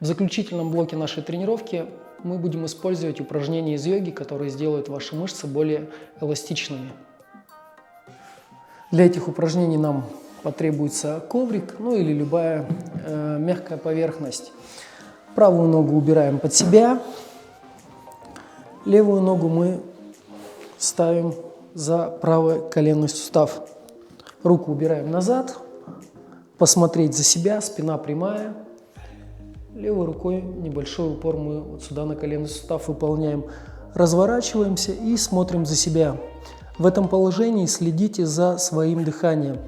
В заключительном блоке нашей тренировки мы будем использовать упражнения из йоги, которые сделают ваши мышцы более эластичными. Для этих упражнений нам потребуется коврик, ну или любая мягкая поверхность. Правую ногу убираем под себя, левую ногу мы ставим за правый коленный сустав. Руку убираем назад, посмотреть за себя, спина прямая. Левой рукой небольшой упор мы вот сюда на коленный сустав выполняем. Разворачиваемся и смотрим за себя. В этом положении следите за своим дыханием.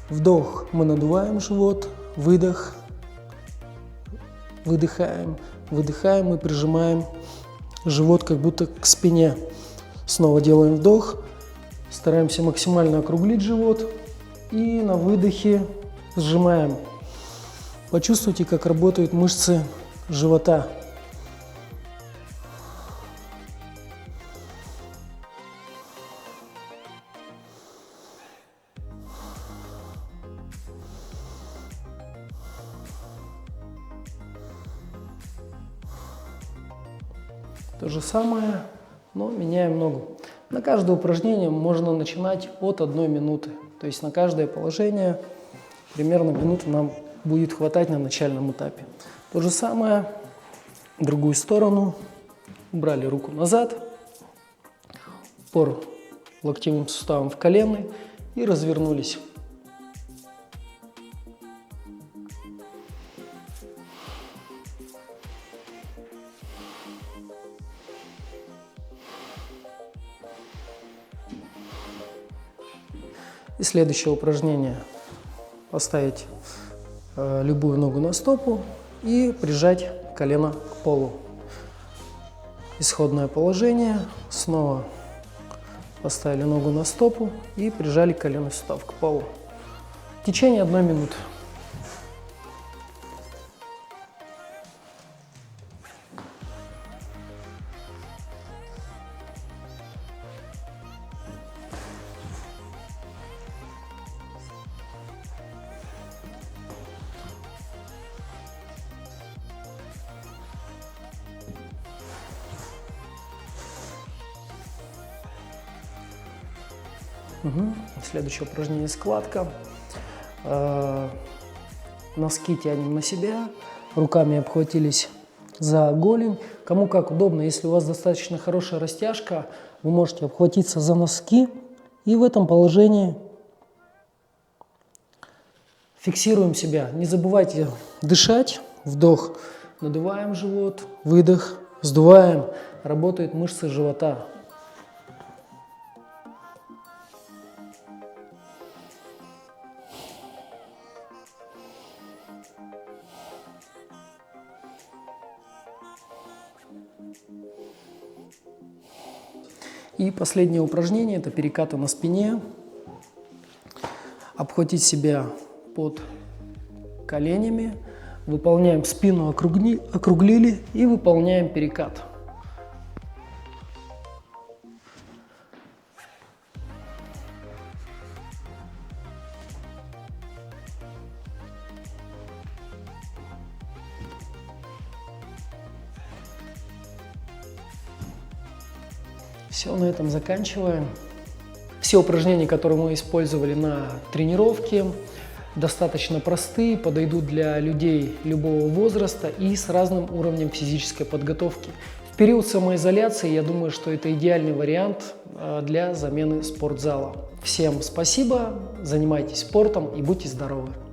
Вдох, мы надуваем живот, выдох, выдыхаем, выдыхаем и прижимаем живот как будто к спине. Снова делаем вдох, стараемся максимально округлить живот и на выдохе сжимаем. Почувствуйте, как работают мышцы живота. То же самое, но меняем ногу. На каждое упражнение можно начинать от 1 минуты. То есть на каждое положение примерно минуты нам будет хватать на начальном этапе. То же самое, в другую сторону. Убрали руку назад, упор локтевым суставом в коленный и развернулись. И следующее упражнение. Поставить любую ногу на стопу и прижать колено к полу. Исходное положение. Снова поставили ногу на стопу и прижали коленный сустав к полу. В течение 1 минуты. Следующее упражнение — складка. Носки тянем на себя, руками обхватились за голень. Кому как удобно. Если у вас достаточно хорошая растяжка, вы можете обхватиться за носки и в этом положении фиксируем себя. Не забывайте дышать. Вдох, надуваем живот, выдох, сдуваем. Работают мышцы живота. И последнее упражнение – это перекаты на спине. Обхватить себя под коленями. Выполняем спину, округлили и выполняем перекат. Все, на этом заканчиваем. Все упражнения, которые мы использовали на тренировке, достаточно простые, подойдут для людей любого возраста и с разным уровнем физической подготовки. В период самоизоляции, я думаю, что это идеальный вариант для замены спортзала. Всем спасибо, занимайтесь спортом и будьте здоровы!